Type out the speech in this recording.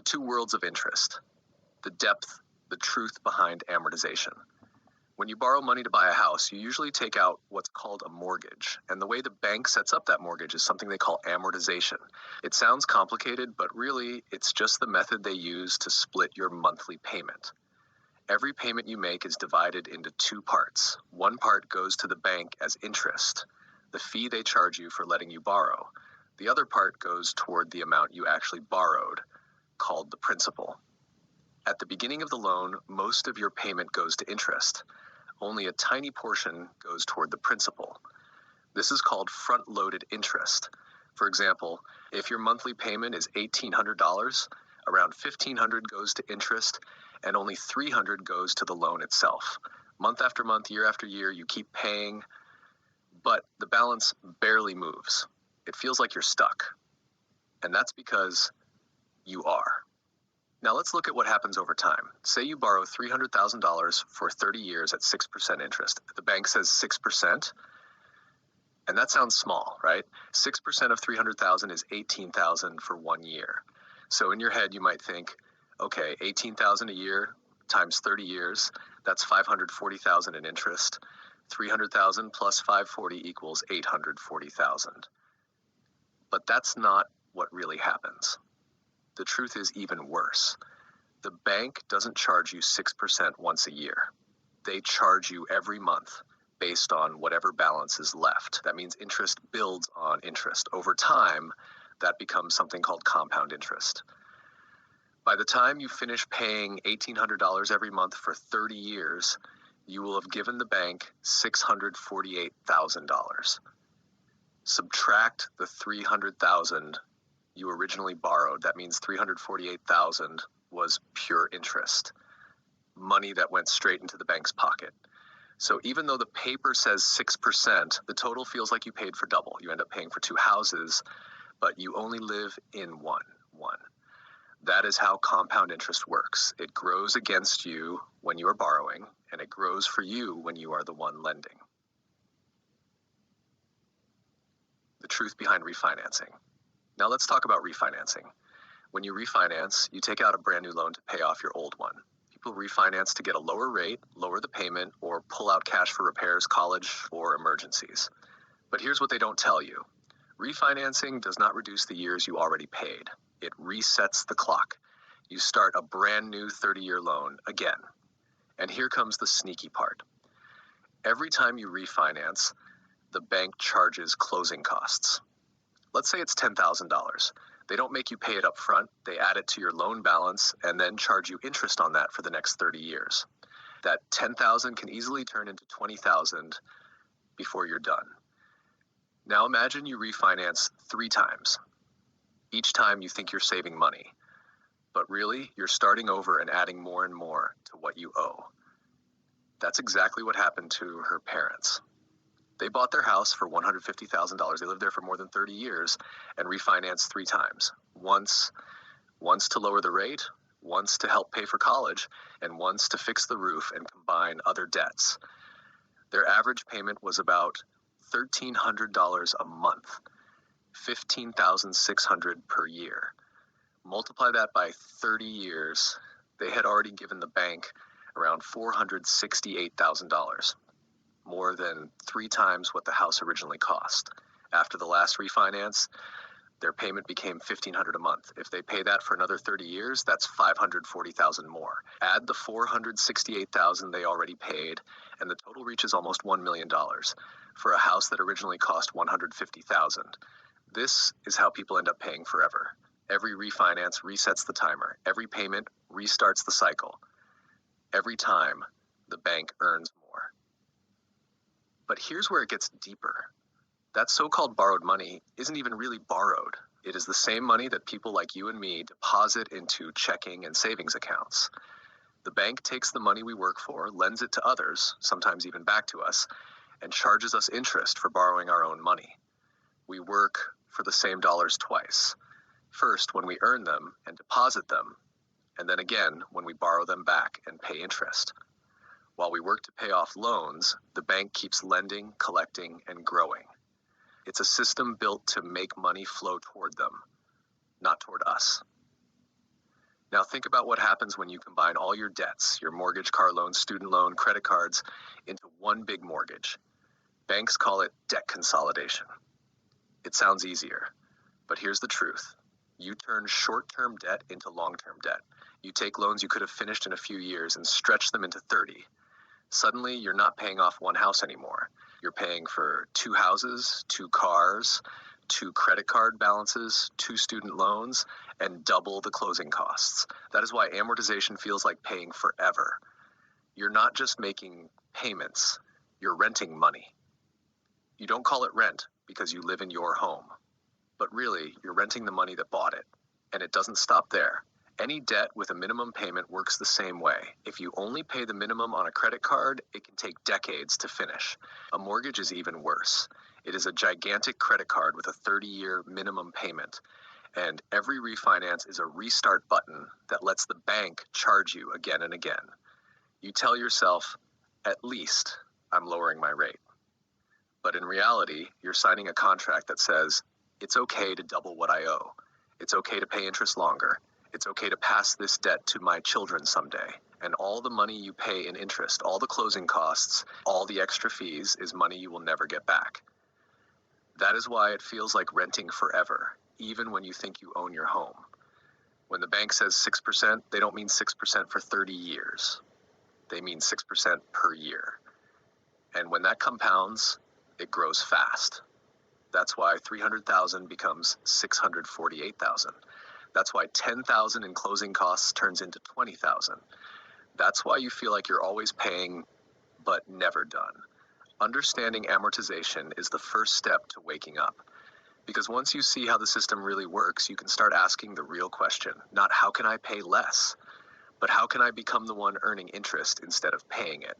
two worlds of interest: the depth, the truth behind amortization. When you borrow money to buy a house, you usually take out what's called a mortgage. And the way the bank sets up that mortgage is something they call amortization. It sounds complicated, but really it's just the method they use to split your monthly payment. Every payment you make is divided into two parts. One part goes to the bank as interest, the fee they charge you for letting you borrow. The other part goes toward the amount you actually borrowed, called the principal. At the beginning of the loan, most of your payment goes to interest. Only a tiny portion goes toward the principal. This is called front-loaded interest. For example, if your monthly payment is $1,800, around $1,500 goes to interest, and only $300 goes to the loan itself. Month after month, year after year, you keep paying, but the balance barely moves. It feels like you're stuck. And that's because you are. Now let's look at what happens over time. Say you borrow $300,000 for 30 years at 6% interest. The bank says 6%, and that sounds small, right? 6% of 300,000 is 18,000 for 1 year. So in your head, you might think, okay, 18,000 a year times 30 years, that's 540,000 in interest. 300,000 plus 540 equals 840,000. But that's not what really happens. The truth is even worse. The bank doesn't charge you 6% once a year. They charge you every month based on whatever balance is left. That means interest builds on interest. Over time, that becomes something called compound interest. By the time you finish paying $1,800 every month for 30 years, you will have given the bank $648,000. Subtract the $300,000 you originally borrowed. That means $348,000 was pure interest, money that went straight into the bank's pocket. So even though the paper says 6%, the total feels like you paid for double. You end up paying for two houses, but you only live in one. That is how compound interest works. It grows against you when you are borrowing, and it grows for you when you are the one lending. The truth behind refinancing. Now let's talk about refinancing. When you refinance, you take out a brand new loan to pay off your old one. People refinance to get a lower rate, lower the payment, or pull out cash for repairs, college, or emergencies. But here's what they don't tell you. Refinancing does not reduce the years you already paid. It resets the clock. You start a brand new 30-year loan again. And here comes the sneaky part. Every time you refinance, the bank charges closing costs. Let's say it's $10,000. They don't make you pay it up front. They add it to your loan balance and then charge you interest on that for the next 30 years. That $10,000 can easily turn into $20,000 before you're done. Now imagine you refinance 3 times. Each time you think you're saving money, but really you're starting over and adding more and more to what you owe. That's exactly what happened to her parents. They bought their house for $150,000. They lived there for more than 30 years and refinanced 3 times. Once to lower the rate, once to help pay for college, and once to fix the roof and combine other debts. Their average payment was about $1,300 a month, $15,600 per year. Multiply that by 30 years, they had already given the bank around $468,000. More than 3 times what the house originally cost. After the last refinance, their payment became $1,500 a month. If they pay that for another 30 years, that's $540,000 more. Add the $468,000 they already paid, and the total reaches almost $1 million for a house that originally cost $150,000. This is how people end up paying forever. Every refinance resets the timer. Every payment restarts the cycle. Every time, the bank earns more. But here's where it gets deeper. That so-called borrowed money isn't even really borrowed. It is the same money that people like you and me deposit into checking and savings accounts. The bank takes the money we work for, lends it to others, sometimes even back to us, and charges us interest for borrowing our own money. We work for the same dollars twice. First, when we earn them and deposit them, and then again when we borrow them back and pay interest. While we work to pay off loans, the bank keeps lending, collecting, and growing. It's a system built to make money flow toward them, not toward us. Now think about what happens when you combine all your debts, your mortgage, car loan, student loan, credit cards, into one big mortgage. Banks call it debt consolidation. It sounds easier, but here's the truth. You turn short-term debt into long-term debt. You take loans you could have finished in a few years and stretch them into 30. Suddenly, you're not paying off one house anymore. You're paying for 2 houses, 2 cars, 2 credit card balances, 2 student loans, and double the closing costs. That is why amortization feels like paying forever. You're not just making payments, you're renting money. You don't call it rent because you live in your home, but really, you're renting the money that bought it. And it doesn't stop there. Any debt with a minimum payment works the same way. If you only pay the minimum on a credit card, it can take decades to finish. A mortgage is even worse. It is a gigantic credit card with a 30-year minimum payment. And every refinance is a restart button that lets the bank charge you again and again. You tell yourself, at least I'm lowering my rate. But in reality, you're signing a contract that says, it's okay to double what I owe. It's okay to pay interest longer. It's okay to pass this debt to my children someday. And all the money you pay in interest, all the closing costs, all the extra fees is money you will never get back. That is why it feels like renting forever, even when you think you own your home. When the bank says 6%, they don't mean 6% for 30 years. They mean 6% per year. And when that compounds, it grows fast. That's why 300,000 becomes 648,000. That's why 10,000 in closing costs turns into 20,000. That's why you feel like you're always paying, but never done. Understanding amortization is the first step to waking up. Because once you see how the system really works, you can start asking the real question, not how can I pay less, but how can I become the one earning interest instead of paying it?